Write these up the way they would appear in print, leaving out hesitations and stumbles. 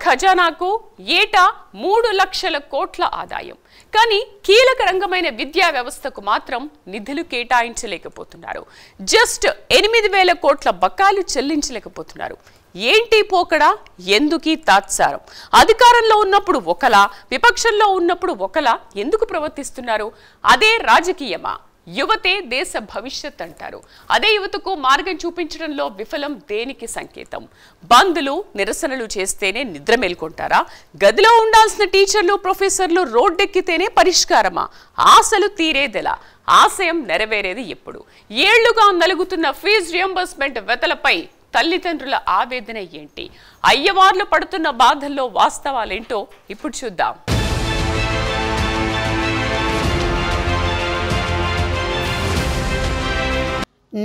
ఖజానాకు ఏటా 3 లక్షల కోట్ల ఆదాయం. కానీ కీలక రంగమైన విద్యా వ్యవస్థకు మాత్రం నిధులు కేటాయించలేకపోతున్నారు. జస్ట్ 8,000 కోట్ల బకాయిలు చెల్లించలేకపోతున్నారు. ఏంటి పోకడా? ఎందుకీ తాత్సారం? అధికారంలో ఉన్నప్పుడు ఒకలా, విపక్షంలో ఉన్నప్పుడు ఒకలా ఎందుకు ప్రవర్తిస్తున్నారు? అదే రాజకీయమా? యువతే దేశ భవిష్యత్ అంటారు. అదే యువతకు మార్గం చూపించడంలో విఫలం దేనికి సంకేతం? బంద్లు, నిరసనలు చేస్తేనే నిద్ర మేల్కొంటారా? గదిలో ఉండాల్సిన టీచర్లు, ప్రొఫెసర్లు రోడ్డెక్కితేనే పరిష్కారమా? ఆశలు తీరేదెలా? ఆశయం నెరవేరేది ఎప్పుడు? ఏళ్లుగా నలుగుతున్న ఫీజు రియంబర్స్మెంట్ వెతలపై తల్లిదండ్రుల ఆవేదన ఏంటి? అయ్యవార్లు పడుతున్న బాధల్లో వాస్తవాలేంటో ఇప్పుడు చూద్దాం.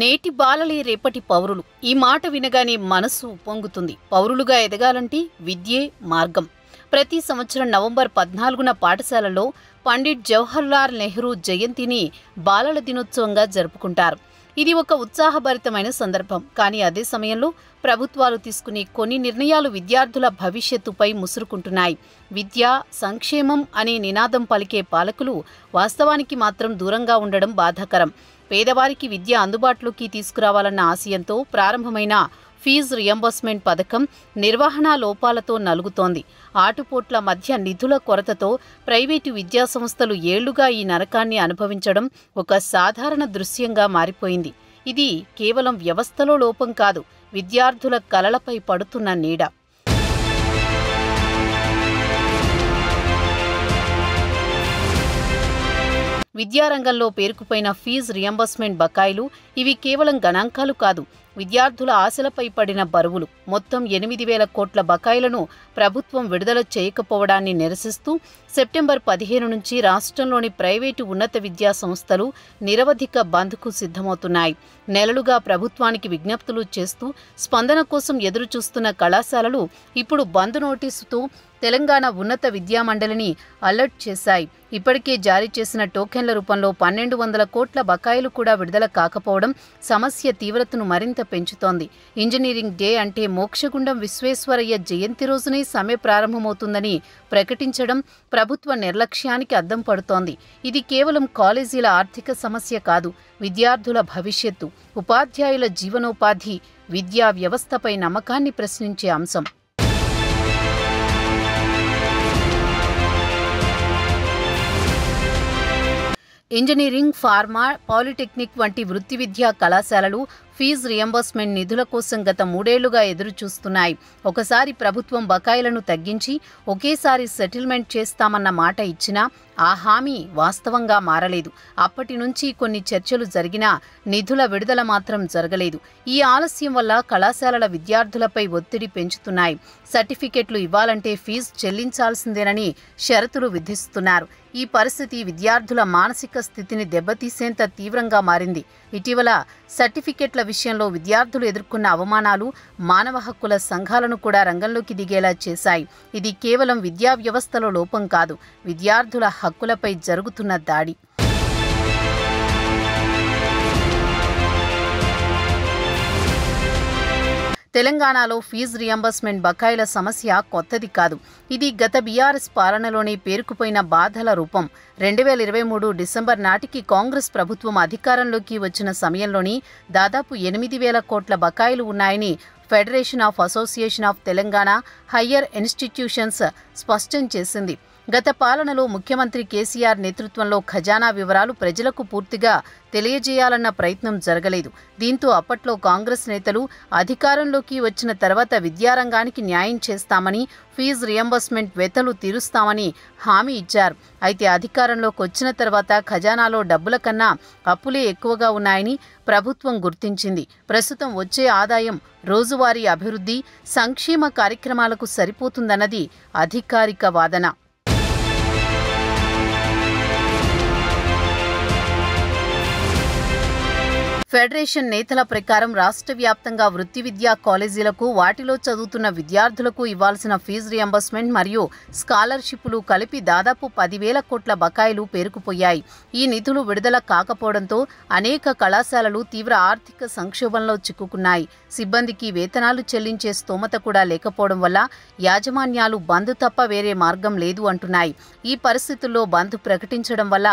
నేటి బాలలే రేపటి పౌరులు. ఈ మాట వినగానే మనసు పొంగుతుంది. పౌరులుగా ఎదగాలంటే విద్యే మార్గం. ప్రతి సంవత్సరం నవంబర్ 14న పాఠశాలలో పండిట్ జవహర్లాల్ నెహ్రూ జయంతిని బాలల దినోత్సవంగా జరుపుకుంటారు. ఇది ఒక ఉత్సాహభరితమైన సందర్భం. కానీ అదే సమయంలో ప్రభుత్వాలు తీసుకునే కొన్ని నిర్ణయాలు విద్యార్థుల భవిష్యత్తుపై ముసురుకుంటున్నాయి. విద్య, సంక్షేమం అనే నినాదం పలికే పాలకులు వాస్తవానికి మాత్రం దూరంగా ఉండడం బాధాకరం. పేదవారికి విద్య అందుబాటులోకి తీసుకురావాలన్న ఆశయంతో ప్రారంభమైన ఫీజు రియంబర్స్మెంట్ పథకం నిర్వహణ లోపాలతో నలుగుతోంది. ఆటుపోట్ల మధ్య నిధుల కొరతతో ప్రైవేటు విద్యాసంస్థలు ఏళ్లుగా ఈ నరకాన్ని అనుభవించడం ఒక సాధారణ దృశ్యంగా మారిపోయింది. ఇది కేవలం వ్యవస్థలో లోపం కాదు, విద్యార్థుల కలలపై పడుతున్న నీడ. విద్యారంగంలో పేరుకుపోయిన ఫీజు రియంబర్స్మెంట్ బకాయిలు ఇవి కేవలం గణాంకాలు కాదు, విద్యార్థుల ఆశలపై పడిన బరువులు. మొత్తం 8,000 కోట్ల బకాయిలను ప్రభుత్వం విడుదల చేయకపోవడాన్ని నిరసిస్తూ సెప్టెంబర్ 15 నుంచి రాష్ట్రంలోని ప్రైవేటు ఉన్నత విద్యా సంస్థలు నిరవధిక బంద్కు సిద్ధమవుతున్నాయి. నెలలుగా ప్రభుత్వానికి విజ్ఞప్తులు చేస్తూ స్పందన కోసం ఎదురుచూస్తున్న కళాశాలలు ఇప్పుడు బంద్ నోటీసుతో తెలంగాణ ఉన్నత విద్యామండలిని అలర్ట్ చేశాయి. ఇప్పటికే జారీ చేసిన టోకెన్ల రూపంలో 1,200 కోట్ల బకాయిలు కూడా విడుదల కాకపోవడం సమస్య తీవ్రతను మరింత పెంచుతోంది. ఇంజనీరింగ్ డే అంటే మోక్షగుండం విశ్వేశ్వరయ్య జయంతి రోజునే సమ్మె ప్రారంభమవుతుందని ప్రకటించడం ప్రభుత్వ నిర్లక్ష్యానికి అద్దం పడుతోంది. ఇది కేవలం కాలేజీల ఆర్థిక సమస్య కాదు, విద్యార్థుల భవిష్యత్తు, ఉపాధ్యాయుల జీవనోపాధి, విద్యా వ్యవస్థపై నమ్మకాన్ని ప్రశ్నించే అంశం. ఇంజనీరింగ్, ఫార్మా, పాలిటెక్నిక్ వంటి వృత్తి విద్యా కళాశాలలు ఫీజు రియంబర్స్మెంట్ నిధుల కోసం గత 3 ఏళ్లుగా ఎదురుచూస్తున్నాయి. ఒకసారి ప్రభుత్వం బకాయిలను తగ్గించి ఒకేసారి సెటిల్మెంట్ చేస్తామన్న మాట ఇచ్చినా ఆ హామీ వాస్తవంగా మారలేదు. అప్పటి నుంచి కొన్ని చర్చలు జరిగినా నిధుల విడుదల మాత్రం జరగలేదు. ఈ ఆలస్యం వల్ల కళాశాలల విద్యార్థులపై ఒత్తిడి పెంచుతున్నాయి. సర్టిఫికెట్లు ఇవ్వాలంటే ఫీజు చెల్లించాల్సిందేనని షరతులు విధిస్తున్నారు. ఈ పరిస్థితి విద్యార్థుల మానసిక స్థితిని దెబ్బతీసేంత తీవ్రంగా మారింది. ఇటీవల సర్టిఫికెట్ల విషయంలో విద్యార్థులు ఎదుర్కొన్న అవమానాలు మానవ హక్కుల సంఘాలను కూడా రంగంలోకి దిగేలా చేశాయి. ఇది కేవలం విద్యా వ్యవస్థలో లోపం కాదు, విద్యార్థుల హక్కులపై జరుగుతున్న దాడి. తెలంగాణలో ఫీజు రియంబర్స్మెంట్ బకాయిల సమస్య కొత్తది కాదు. ఇది గత బీఆర్ఎస్ పాలనలోనే పేరుకుపోయిన బాధల రూపం. 2023 డిసెంబర్ నాటికి కాంగ్రెస్ ప్రభుత్వం అధికారంలోకి వచ్చిన సమయంలోని దాదాపు 8,000 కోట్ల బకాయిలు ఉన్నాయని federation of association of Telangana higher institutions స్పష్టం చేసింది. గత పాలనలో ముఖ్యమంత్రి కేసీఆర్ నేతృత్వంలో ఖజానా వివరాలు ప్రజలకు పూర్తిగా తెలియజేయాలన్న ప్రయత్నం జరగలేదు. దీంతో అప్పట్లో కాంగ్రెస్ నేతలు అధికారంలోకి వచ్చిన తర్వాత విద్యారంగానికి న్యాయం చేస్తామని, ఫీజు రియంబర్స్మెంట్ వెతలు తీరుస్తామని హామీ ఇచ్చారు. అయితే అధికారంలోకి వచ్చిన తర్వాత ఖజానాలో డబ్బుల కన్నా అప్పులే ఎక్కువగా ఉన్నాయని ప్రభుత్వం గుర్తించింది. ప్రస్తుతం వచ్చే ఆదాయం రోజువారీ అభివృద్ధి, సంక్షేమ కార్యక్రమాలకు సరిపోతుందన్నది అధికారిక వాదన. ఫెడరేషన్ నేతల ప్రకారం రాష్ట్ర వ్యాప్తంగా వృత్తి విద్యా కాలేజీలకు వాటిలో చదువుతున్న విద్యార్థులకు ఇవ్వాల్సిన ఫీజు రియంబర్స్మెంట్ మరియు స్కాలర్షిప్లు కలిపి దాదాపు 10,000 కోట్ల బకాయిలు పేరుకుపోయాయి. ఈ నిధులు విడుదల కాకపోవడంతో అనేక కళాశాలలు తీవ్ర ఆర్థిక సంక్షోభంలో చిక్కుకున్నాయి. సిబ్బందికి వేతనాలు చెల్లించే స్తోమత కూడా లేకపోవడం వల్ల యాజమాన్యాలు బంద్ తప్ప వేరే మార్గం లేదు అంటున్నాయి. ఈ పరిస్థితుల్లో బంద్ ప్రకటించడం వల్ల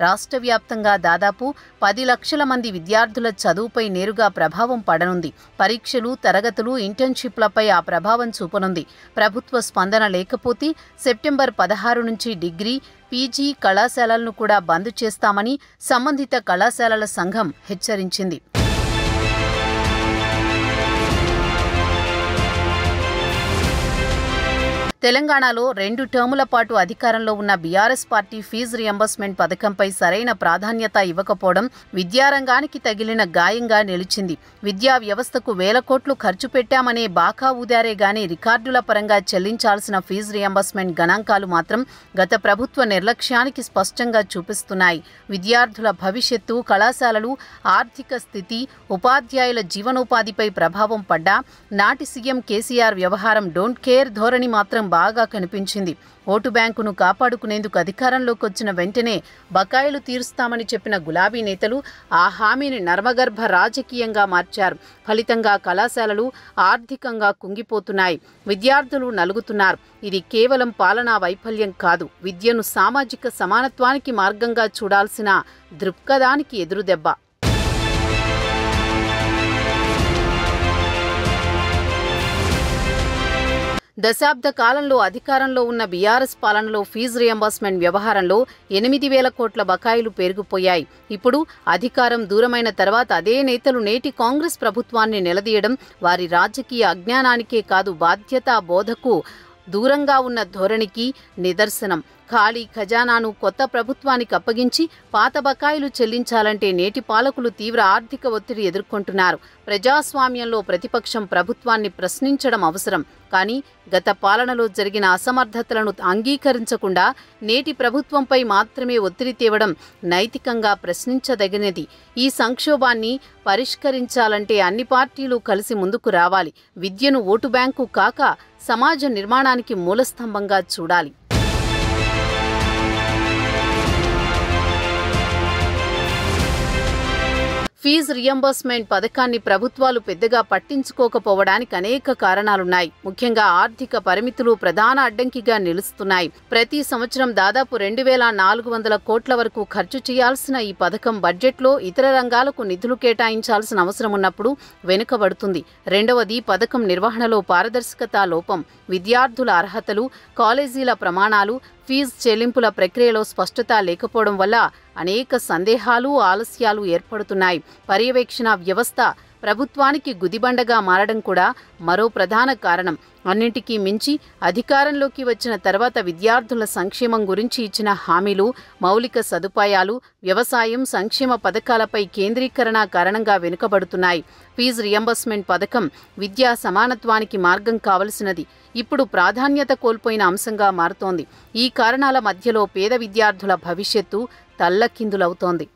రాష్ట్ర వ్యాప్తంగా దాదాపు 10 లక్షల మంది విద్యార్థుల చదువుపై నేరుగా ప్రభావం పడనుంది. పరీక్షలు, తరగతులు, ఇంటర్న్షిప్లపై ఆ ప్రభావం చూపనుంది. ప్రభుత్వ స్పందన లేకపోతే సెప్టెంబర్ 16 నుంచి డిగ్రీ, పీజీ కళాశాలలను కూడా బంద్ చేస్తామని సంబంధిత కళాశాలల సంఘం హెచ్చరించింది. తెలంగాణలో 2 టర్ముల పాటు అధికారంలో ఉన్న బీఆర్ఎస్ పార్టీ ఫీజు రియంబర్స్మెంట్ పథకంపై సరైన ప్రాధాన్యత ఇవ్వకపోవడం విద్యారంగానికి తగిలిన గాయంగా నిలిచింది. విద్యా వ్యవస్థకు 1,000 కోట్లు ఖర్చు పెట్టామనే బాకా ఊదారే గాని రికార్డుల పరంగా చెల్లించాల్సిన ఫీజు రియంబర్స్మెంట్ గణాంకాలు మాత్రం గత ప్రభుత్వ నిర్లక్ష్యానికి స్పష్టంగా చూపిస్తున్నాయి. విద్యార్థుల భవిష్యత్తు, కళాశాలలు, ఆర్థిక స్థితి, ఉపాధ్యాయుల జీవనోపాధిపై ప్రభావం పడ్డా నాటి సీఎం కేసీఆర్ వ్యవహారం డోంట్ కేర్ ధోరణి మాత్రం బాగా కనిపించింది. ఓటు బ్యాంకును కాపాడుకునేందుకు అధికారంలోకి వచ్చిన వెంటనే బకాయిలు తీరుస్తామని చెప్పిన గులాబీ నేతలు ఆ హామీని నర్మగర్భ రాజకీయంగా మార్చారు. ఫలితంగా కళాశాలలు ఆర్థికంగా కుంగిపోతున్నాయి. విద్యార్థులు నలుగుతున్నారు. ఇది కేవలం పాలనా వైఫల్యం కాదు, విద్యను సామాజిక సమానత్వానికి మార్గంగా చూడాల్సిన దృక్పథానికి ఎదురుదెబ్బ. దశాబ్ద కాలంలో అధికారంలో ఉన్న బీఆర్ఎస్ పాలనలో ఫీజు రియంబర్స్మెంట్ వ్యవహారంలో 8,000 కోట్ల బకాయిలు పేరుకుపోయాయి. ఇప్పుడు అధికారం దూరమైన తర్వాత అదే నేతలు నేటి కాంగ్రెస్ ప్రభుత్వాన్ని నిలదీయడం వారి రాజకీయ అజ్ఞానానికే కాదు, బాధ్యతా బోధకు దూరంగా ఉన్న ధోరణికి నిదర్శనం. ఖాళీ ఖజానాను కొత్త ప్రభుత్వానికి అప్పగించి పాత బకాయిలు చెల్లించాలంటే నేటి పాలకులు తీవ్ర ఆర్థిక ఒత్తిడి ఎదుర్కొంటున్నారు. ప్రజాస్వామ్యంలో ప్రతిపక్షం ప్రభుత్వాన్ని ప్రశ్నించడం అవసరం. కానీ గత పాలనలో జరిగిన అసమర్థతలను అంగీకరించకుండా నేటి ప్రభుత్వంపై మాత్రమే ఒత్తిడి తేవడం నైతికంగా ప్రశ్నించదగినది. ఈ సంక్షోభాన్ని పరిష్కరించాలంటే అన్ని పార్టీలు కలిసి ముందుకు రావాలి. విద్యను ఓటు బ్యాంకు కాక సమాజ నిర్మాణానికి మూలస్తంభంగా చూడాలి. ఫీజు రియంబర్స్మెంట్ పథకాన్ని ప్రభుత్వాలు పెద్దగా పట్టించుకోకపోవడానికి అనేక కారణాలున్నాయి. ముఖ్యంగా ఆర్థిక పరిమితులు ప్రధాన అడ్డంకిగా నిలుస్తున్నాయి. ప్రతి సంవత్సరం దాదాపు 2,400 కోట్ల వరకు ఖర్చు చేయాల్సిన ఈ పథకం బడ్జెట్లో ఇతర రంగాలకు నిధులు కేటాయించాల్సిన అవసరం ఉన్నప్పుడు వెనుకబడుతుంది. రెండవది, పథకం నిర్వహణలో పారదర్శకత లోపం. విద్యార్థుల అర్హతలు, కాలేజీల ప్రమాణాలు, ఫీజు చెల్లింపుల ప్రక్రియలో స్పష్టత లేకపోవడం వల్ల అనేక సందేహాలు, ఆలస్యాలు ఏర్పడుతున్నాయి. పర్యవేక్షణ వ్యవస్థ ప్రభుత్వానికి గుదిబండగా మారడం కూడా మరో ప్రధాన కారణం. అన్నింటికీ మించి అధికారంలోకి వచ్చిన తర్వాత విద్యార్థుల సంక్షేమం గురించి ఇచ్చిన హామీలు, మౌలిక సదుపాయాలు, వ్యవసాయం, సంక్షేమ పథకాలపై కేంద్రీకరణ కారణంగా వెనుకబడుతున్నాయి. ఫీజు రియంబర్స్మెంట్ పథకం విద్యా సమానత్వానికి మార్గం కావలసినది ఇప్పుడు ప్రాధాన్యత కోల్పోయిన అంశంగా మారుతోంది. ఈ కారణాల మధ్యలో పేద విద్యార్థుల భవిష్యత్తు తల్లకిందులవుతోంది.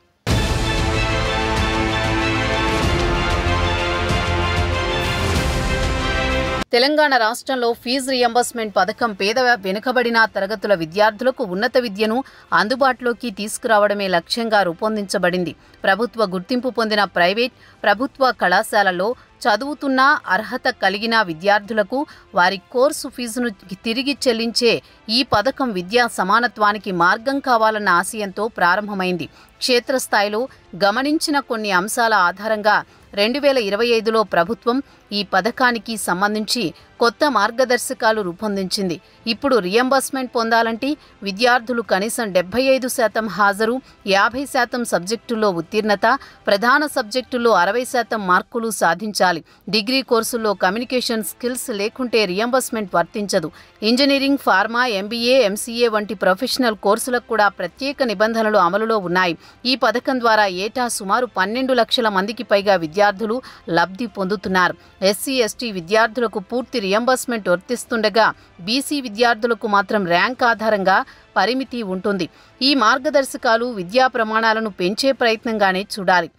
తెలంగాణ రాష్ట్రంలో ఫీజు రియంబర్స్మెంట్ పథకం పేద వెనుకబడిన తరగతుల విద్యార్థులకు ఉన్నత విద్యను అందుబాటులోకి తీసుకురావడమే లక్ష్యంగా రూపొందించబడింది. ప్రభుత్వ గుర్తింపు పొందిన ప్రైవేట్, ప్రభుత్వ కళాశాలల్లో చదువుతున్న అర్హత కలిగిన విద్యార్థులకు వారి కోర్సు ఫీజును తిరిగి చెల్లించే ఈ పథకం విద్యా సమానత్వానికి మార్గం కావాలన్న ఆశయంతో ప్రారంభమైంది. క్షేత్రస్థాయిలో గమనించిన కొన్ని అంశాల ఆధారంగా 2025లో ప్రభుత్వం ఈ పథకానికి సంబంధించి కొత్త మార్గదర్శకాలు రూపొందించింది. ఇప్పుడు రియంబర్స్మెంట్ పొందాలంటే విద్యార్థులు కనీసం 75% హాజరు, 50% సబ్జెక్టుల్లో ఉత్తీర్ణత, ప్రధాన సబ్జెక్టుల్లో 60% మార్కులు సాధించాలి. డిగ్రీ కోర్సుల్లో కమ్యూనికేషన్ స్కిల్స్ లేకుంటే రియంబర్స్మెంట్ వర్తించదు. ఇంజనీరింగ్, ఫార్మా, ఎంబీఏ, ఎంసీఏ వంటి ప్రొఫెషనల్ కోర్సులకు కూడా ప్రత్యేక నిబంధనలు అమలులో ఉన్నాయి. ఈ పథకం ద్వారా ఏటా సుమారు 12 లక్షల మందికి పైగా విద్యార్థులు లబ్ధి పొందుతున్నారు. ఎస్సీ, ఎస్టీ విద్యార్థులకు పూర్తి రియంబర్స్మెంట్ వర్తిస్తుండగా బీసీ విద్యార్థులకు మాత్రం ర్యాంక్ ఆధారంగా పరిమితి ఉంటుంది. ఈ మార్గదర్శకాలు విద్యా ప్రమాణాలను పెంచే ప్రయత్నంగానే చూడాలి.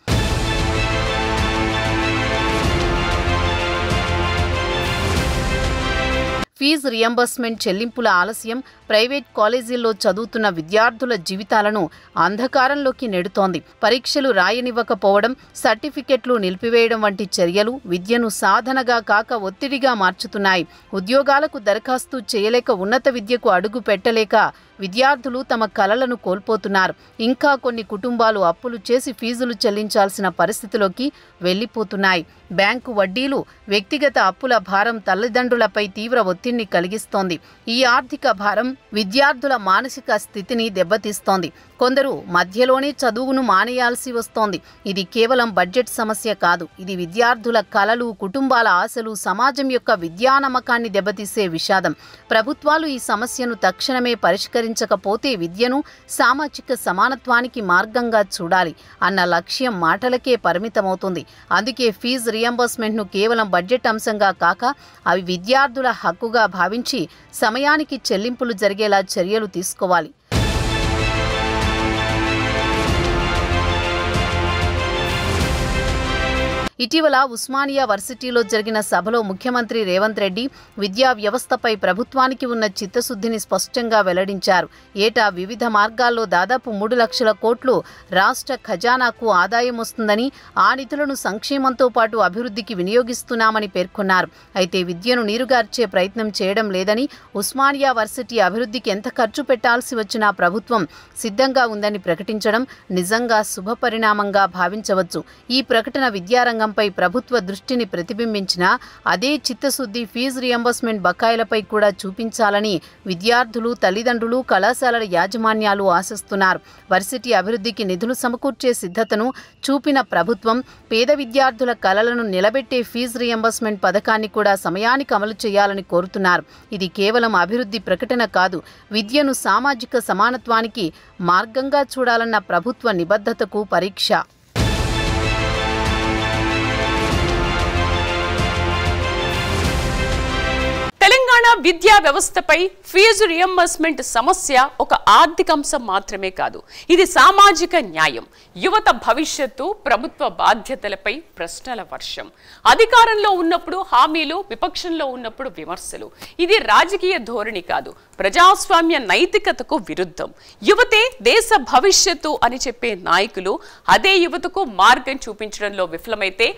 ఫీజు రియంబర్స్మెంట్ చెల్లింపుల ఆలస్యం ప్రైవేట్ కాలేజీల్లో చదువుతున్న విద్యార్థుల జీవితాలను అంధకారంలోకి నెడుతోంది. పరీక్షలు రాయనివ్వకపోవడం, సర్టిఫికెట్లు నిలిపివేయడం వంటి చర్యలు విద్యను సాధనగా కాక ఒత్తిడిగా మార్చుతున్నాయి. ఉద్యోగాలకు దరఖాస్తు చేయలేక, ఉన్నత విద్యకు అడుగు పెట్టలేక విద్యార్థులు తమ కలలను కోల్పోతున్నారు. ఇంకా కొన్ని కుటుంబాలు అప్పులు చేసి ఫీజులు చెల్లించాల్సిన పరిస్థితిలోకి వెళ్లిపోతున్నాయి. బ్యాంకు వడ్డీలు, వ్యక్తిగత అప్పుల భారం తల్లిదండ్రులపై తీవ్ర ఒత్తిడిని కలిగిస్తోంది. ఈ ఆర్థిక భారం విద్యార్థుల మానసిక స్థితిని దెబ్బతీస్తోంది. కొందరు మధ్యలోనే చదువును మానేయాల్సి వస్తోంది. ఇది కేవలం బడ్జెట్ సమస్య కాదు. ఇది విద్యార్థుల కలలు, కుటుంబాల ఆశలు, సమాజం యొక్క విద్యా నమ్మకాన్ని దెబ్బతీసే విషాదం. ప్రభుత్వాలు ఈ సమస్యను తక్షణమే పరిష్కరించకపోతే విద్యను సామాజిక సమానత్వానికి మార్గంగా చూడాలి అన్న లక్ష్యం మాటలకే పరిమితమవుతుంది. అందుకే ఫీజు రియంబర్స్మెంట్ను కేవలం బడ్జెట్ అంశంగా కాక అవి విద్యార్థుల హక్కుగా భావించి సమయానికి చెల్లింపులు జరిగేలా చర్యలు తీసుకోవాలి. ఇటీవల ఉస్మానియా వర్సిటీలో జరిగిన సభలో ముఖ్యమంత్రి రేవంత్ రెడ్డి విద్యా వ్యవస్థపై ప్రభుత్వానికి ఉన్న చిత్తశుద్ధిని స్పష్టంగా వెల్లడించారు. ఏటా వివిధ మార్గాల్లో దాదాపు 3 లక్షల కోట్లు రాష్ట్ర ఖజానాకు ఆదాయం వస్తుందని, ఆ నిధులను సంక్షేమంతో పాటు అభివృద్ధికి వినియోగిస్తున్నామని పేర్కొన్నారు. అయితే విద్యను నీరుగార్చే ప్రయత్నం చేయడం లేదని, ఉస్మానియా వర్సిటీ అభివృద్ధికి ఎంత ఖర్చు పెట్టాల్సి వచ్చినా ప్రభుత్వం సిద్ధంగా ఉందని ప్రకటించడం నిజంగా శుభపరిణామంగా భావించవచ్చు. ఈ ప్రకటన విద్యారంగం పై ప్రభుత్వ దృష్టిని ప్రతిబింబించిన అదే చిత్తశుద్ధి ఫీజు రియంబర్స్మెంట్ బకాయిలపై కూడా చూపించాలని విద్యార్థులు, తల్లిదండ్రులు, కళాశాలల యాజమాన్యాలు ఆశిస్తున్నారు. వర్సిటీ అభివృద్ధికి నిధులు సమకూర్చే సిద్ధతను చూపిన ప్రభుత్వం పేద విద్యార్థుల కలలను నిలబెట్టే ఫీజు రియంబర్స్మెంట్ పథకాన్ని కూడా సమయానికి అమలు చేయాలని కోరుతున్నారు. ఇది కేవలం అభివృద్ధి ప్రకటన కాదు, విద్యను సామాజిక సమానత్వానికి మార్గంగా చూడాలన్న ప్రభుత్వ నిబద్ధతకు పరీక్ష. తెలంగాణ విద్యా వ్యవస్థపై ఫీజు రియంబర్స్మెంట్ సమస్య ఒక ఆర్థిక అంశం మాత్రమే కాదు, ఇది సామాజిక న్యాయం, యువత భవిష్యత్తు, ప్రభుత్వ బాధ్యతలపై ప్రశ్నల వర్షం. అధికారంలో ఉన్నప్పుడు హామీలు, విపక్షంలో ఉన్నప్పుడు విమర్శలు. ఇది రాజకీయ ధోరణి కాదు, ప్రజాస్వామ్య నైతికతకు విరుద్ధం. యువతే దేశ భవిష్యత్తు అని చెప్పే నాయకులు అదే యువతకు మార్గం చూపించడంలో విఫలమైతే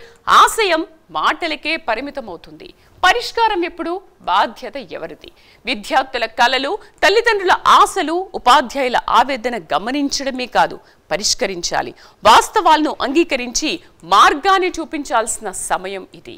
ఆశయం మాటలకే పరిమితమవుతుంది. పరిష్కారం ఎప్పుడు? బాధ్యత ఎవరిది? విద్యార్థుల కలలు, తల్లిదండ్రుల ఆశలు, ఉపాధ్యాయుల ఆవేదన గమనించడమే కాదు, పరిష్కరించాలి. వాస్తవాలను అంగీకరించి మార్గాన్ని చూపించాల్సిన సమయం ఇది.